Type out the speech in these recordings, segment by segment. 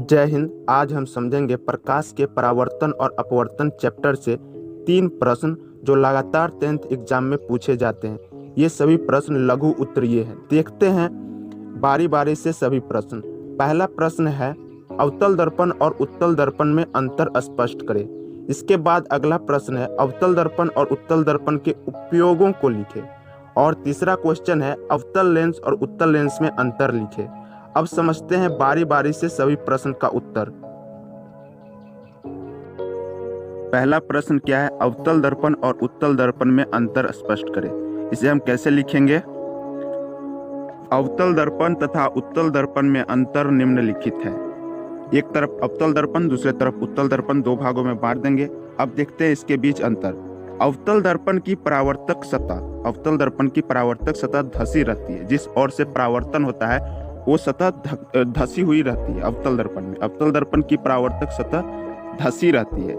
जय हिंद। आज हम समझेंगे प्रकाश के परावर्तन और अपवर्तन चैप्टर से 3 प्रश्न जो लगातार 10th एग्जाम में पूछे जाते हैं। ये सभी प्रश्न लघु उत्तरीय हैं। देखते हैं बारी बारी से सभी प्रश्न। पहला प्रश्न है अवतल दर्पण और उत्तल दर्पण में अंतर स्पष्ट करें। इसके बाद अगला प्रश्न है अवतल दर्पण और उत्तल दर्पण के उपयोगों को लिखें। और तीसरा क्वेश्चन है अवतल लेंस और उत्तल लेंस में अंतर लिखें। अब समझते हैं बारी बारी से सभी प्रश्न का उत्तर। पहला प्रश्न क्या है? अवतल दर्पण और उत्तल दर्पण में अंतर स्पष्ट करें। इसे हम कैसे लिखेंगे? अवतल दर्पण तथा उत्तल दर्पण में अंतर निम्नलिखित है। एक तरफ अवतल दर्पण, दूसरे तरफ उत्तल दर्पण, 2 भागों में बांट देंगे। अब देखते हैं इसके बीच अंतर। अवतल दर्पण की परावर्तक सतह, अवतल दर्पण की परावर्तक सतह धसी रहती है। जिस ओर से परावर्तन होता है वो सतह धसी हुई रहती है। अवतल दर्पण में अवतल दर्पण की परावर्तक सतह धसी रहती है,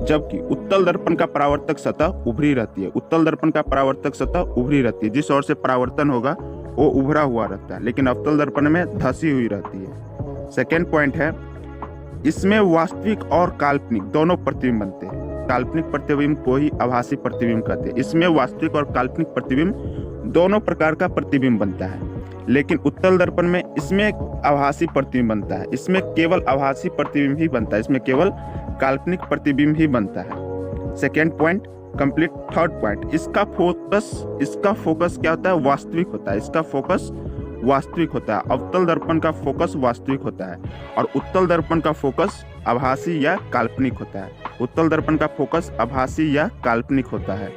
जबकि उत्तल दर्पण का परावर्तक सतह उभरी रहती है। उत्तल दर्पण का परावर्तक सतह उभरी रहती है, जिस ओर से परावर्तन होगा वो उभरा हुआ रहता है, लेकिन अवतल दर्पण में धसी हुई रहती है। सेकेंड पॉइंट है इसमें वास्तविक और काल्पनिक दोनों प्रतिबिंब बनते हैं। काल्पनिक प्रतिबिंब को ही आभासी प्रतिबिंब कहते हैं। इसमें वास्तविक और काल्पनिक प्रतिबिंब दोनों प्रकार का प्रतिबिंब बनता है, लेकिन उत्तल दर्पण में इसमें आभासी प्रतिबिंब बनता है। इसमें केवल आभासी प्रतिबिंब ही बनता है, इसमें केवल काल्पनिक प्रतिबिंब ही बनता है। Second point complete. Third point इसका फोकस क्या होता है? वास्तविक होता है। इसका फोकस वास्तविक होता है। अवतल दर्पण का फोकस वास्तविक होता है और उत्तल दर्पण का फोकस आभासी या काल्पनिक होता है। उत्तल दर्पण का फोकस आभासी या काल्पनिक होता है।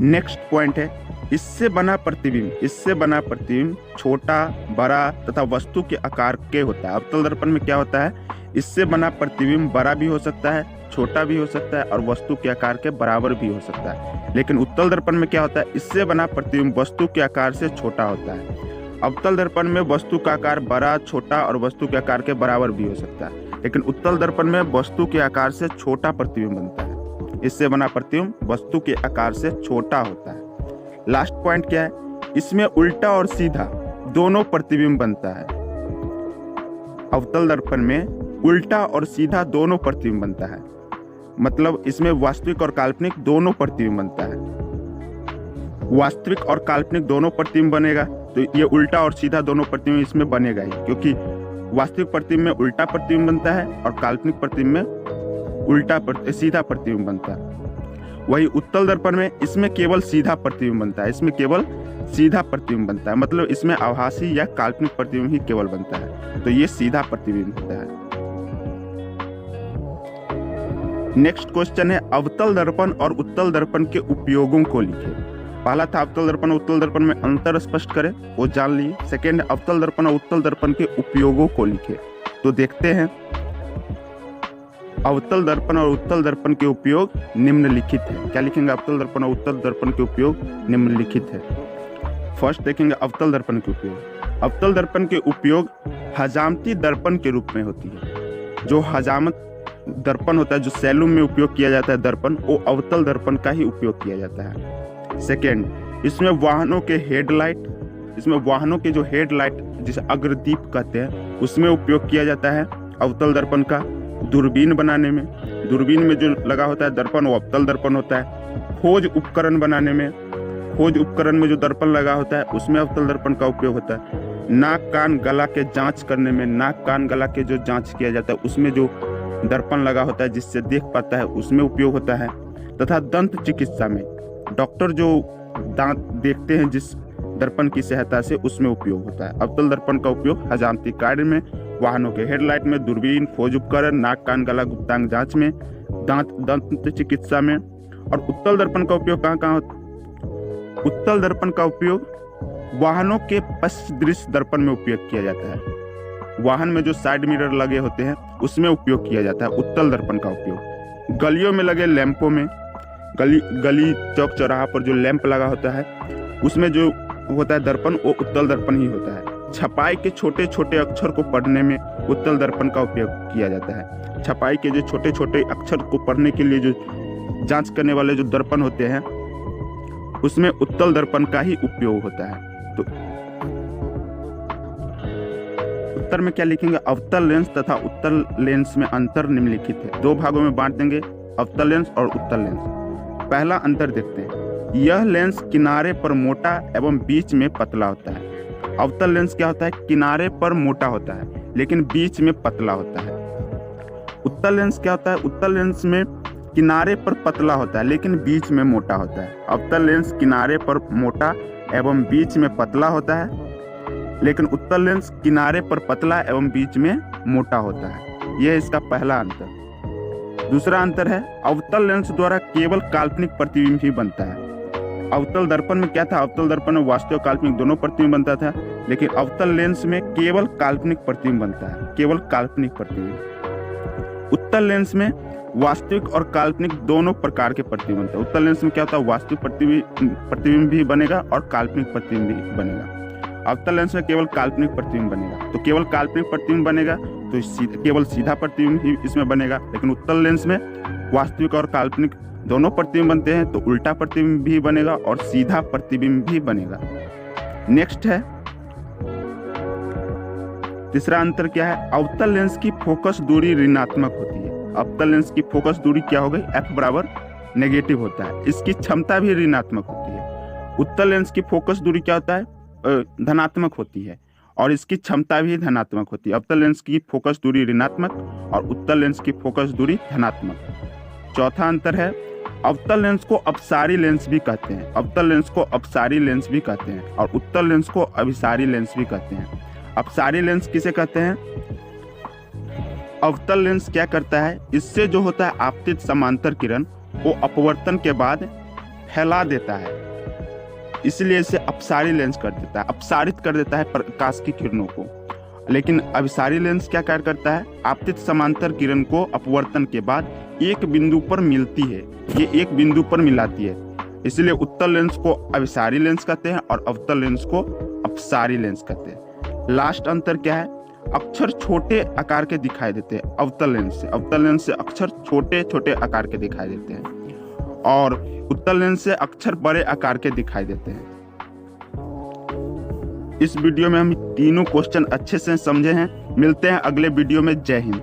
नेक्स्ट पॉइंट है इससे बना प्रतिबिंब छोटा, बड़ा तथा वस्तु के आकार के होता है। अवतल दर्पण में क्या होता है? इससे बना प्रतिबिंब बड़ा भी हो सकता है, छोटा भी हो सकता है और वस्तु के आकार के बराबर भी हो सकता है। लेकिन उत्तल दर्पण में क्या होता है? इससे बना प्रतिबिंब वस्तु के आकार से छोटा होता है। अवतल दर्पण में वस्तु का आकार बड़ा, छोटा और वस्तु के आकार के बराबर भी हो सकता है, लेकिन उत्तल दर्पण में वस्तु के आकार से छोटा प्रतिबिंब बनता है। इससे बना प्रतिबिंब वस्तु के आकार से छोटा होता है। लास्ट पॉइंट क्या है? इसमें उल्टा और सीधा दोनों प्रतिबिंब बनता है। अवतल दर्पण में उल्टा और सीधा दोनों प्रतिबिंब बनता है, मतलब इसमें वास्तविक और काल्पनिक दोनों प्रतिबिंब बनता है। वास्तविक और काल्पनिक दोनों प्रतिबिंब बनेगा तो ये उल्टा और सीधा दोनों प्रतिबिंब इसमें बनेगा ही, क्योंकि वास्तविक प्रतिबिंब में उल्टा प्रतिबिंब बनता है और काल्पनिक प्रतिबिंब में सीधा प्रतिबिंब बनता है। वही उत्तल दर्पण में इसमें केवल सीधा प्रतिबिंब बनता है। इसमें केवल सीधा प्रतिबिंब बनता है, मतलब इसमें आभासी या काल्पनिक प्रतिबिंब ही केवल बनता है, तो ये सीधा प्रतिबिंब होता है। नेक्स्ट क्वेश्चन है अवतल दर्पण और उत्तल दर्पण के उपयोगों को लिखें। पहला था अवतल दर्पण और उत्तल दर्पण में अंतर स्पष्ट करें, वो जान लिए। सेकेंड अवतल दर्पण और उत्तल दर्पण के उपयोगों को लिखें। तो देखते हैं अवतल दर्पण और उत्तल दर्पण के उपयोग निम्नलिखित है। क्या लिखेंगे? अवतल दर्पण और उत्तल दर्पण के उपयोग निम्नलिखित है। फर्स्ट देखेंगे अवतल दर्पण के उपयोग। अवतल दर्पण के उपयोग हजामती दर्पण के रूप में होती है। जो हजामत दर्पण होता है, जो सैलून में उपयोग किया जाता है दर्पण, वो अवतल दर्पण का ही उपयोग किया जाता है। सेकेंड इसमें वाहनों के जो हेडलाइट जिसे अग्रदीप कहते हैं, उसमें उपयोग किया जाता है अवतल दर्पण का। दूरबीन बनाने में, दूरबीन में जो लगा होता है दर्पण वो अवतल दर्पण होता है। खोज उपकरण बनाने में, खोज उपकरण में जो दर्पण लगा होता है उसमें अवतल दर्पण का उपयोग होता है। नाक कान गला के जांच करने में, नाक कान गला के जो जांच किया जाता है उसमें जो दर्पण लगा होता है जिससे देख पाता है, उसमें उपयोग होता है। तथा दंत चिकित्सा में डॉक्टर जो दांत देखते हैं जिस दर्पण की सहायता से, उसमें उपयोग होता है। अवतल दर्पण का उपयोग हजामती कार्य में, वाहनों के हेडलाइट में, दूरबीन, खोज उपकरण, नाक कान गला गुप्तांग जांच में, दंत चिकित्सा में। और उत्तल दर्पण का उपयोग कहाँ होता है? उत्तल दर्पण का उपयोग वाहनों के पश्च दृश्य दर्पण में उपयोग किया जाता है। वाहन में जो साइड मिरर लगे होते हैं उसमें उपयोग किया जाता है उत्तल दर्पण का उपयोग। गलियों में लगे लैंपों में, गली चौक चौराहा पर जो लैंप लगा होता है उसमें जो होता है दर्पण, वो उत्तल दर्पण ही होता है। छपाई के छोटे छोटे अक्षर को पढ़ने में उत्तल दर्पण का उपयोग किया जाता है। छपाई के जो छोटे छोटे अक्षर को पढ़ने के लिए जो जांच करने वाले जो दर्पण होते हैं उसमें उत्तल दर्पण का ही उपयोग होता है। तो उत्तर में क्या लिखेंगे, अवतल लेंस तथा उत्तल लेंस में अंतर निम्नलिखित है। दो भागों में बांट देंगे, अवतल लेंस और उत्तल लेंस। पहला अंतर देखते हैं, यह लेंस किनारे पर मोटा एवं बीच में पतला होता है। अवतल लेंस क्या होता है, किनारे पर मोटा होता है लेकिन बीच में पतला होता है। उत्तल लेंस क्या होता है, उत्तल लेंस में किनारे पर पतला होता है लेकिन बीच में मोटा होता है। अवतल लेंस किनारे पर मोटा एवं बीच में पतला होता है लेकिन उत्तल लेंस किनारे पर पतला एवं बीच में मोटा होता है। यह इसका पहला अंतर। दूसरा अंतर है, अवतल लेंस द्वारा केवल काल्पनिक प्रतिबिंब ही बनता है। अवतल दर्पण में क्या था, अवतल दर्पण में वास्तविक और काल्पनिक दोनों प्रतिबिंब बनता था, लेकिन अवतल लेंस में केवल काल्पनिक प्रतिबिंब बनता है, केवल काल्पनिक प्रतिबिंब। उत्तल लेंस में वास्तविक और काल्पनिक दोनों प्रकार के प्रतिबिंब बनते हैं। उत्तल लेंस में क्या होता है, वास्तविक प्रतिबिंब भी बनेगा और काल्पनिक प्रतिबिंब भी बनेगा। अवतल लेंस में केवल काल्पनिक प्रतिबिंब बनेगा, तो केवल काल्पनिक प्रतिबिंब बनेगा तो केवल सीधा प्रतिबिंब ही इसमें बनेगा। लेकिन उत्तल लेंस में वास्तविक और काल्पनिक दोनों प्रतिबिंब बनते हैं, तो उल्टा प्रतिबिंब भी बनेगा और सीधा प्रतिबिंब भी बनेगा। नेक्स्ट है, तीसरा अंतर क्या है, अवतल लेंस की फोकस दूरी ऋणात्मक होती है। अवतल लेंस की फोकस दूरी क्या हो गई, f बराबर नेगेटिव होता है, इसकी क्षमता भी ऋणात्मक होती है। उत्तल लेंस की फोकस दूरी क्या होता है, धनात्मक होती है और इसकी क्षमता भी धनात्मक होती है। अवतल लेंस की फोकस दूरी ऋणात्मक और उत्तल लेंस की फोकस दूरी धनात्मक। चौथा अंतर है, अवतल लेंस को अपसारी लेंस भी कहते हैं। अवतल लेंस को अपसारी लेंस भी कहते हैं और उत्तल लेंस को अभिसारी लेंस भी कहते हैं। अपसारी लेंस किसे कहते हैं, अवतल लेंस क्या करता है, इससे जो होता है आपतित समांतर किरण वो अपवर्तन के बाद फैला देता है, इसलिए इसे अपसारी लेंस कर देता है, अपसारित कर देता है प्रकाश की किरणों को। लेकिन अभिसारी लेंस क्या कार्य करता है, आपतित समांतर किरण को अपवर्तन के बाद एक बिंदु पर मिलती है, ये एक बिंदु पर मिलाती है, इसलिए उत्तल लेंस को अभिसारी लेंस कहते हैं और अवतल लेंस को अपसारी लेंस कहते हैं। लास्ट अंतर क्या है, अक्षर छोटे आकार के दिखाई देते हैं अवतल लेंस से। अवतल लेंस से अक्षर छोटे छोटे आकार के दिखाई देते हैं और उत्तल लेंस से अक्षर बड़े आकार के दिखाई देते हैं। इस वीडियो में हम तीनों क्वेश्चन अच्छे से समझे हैं। मिलते हैं अगले वीडियो में। जय हिंद।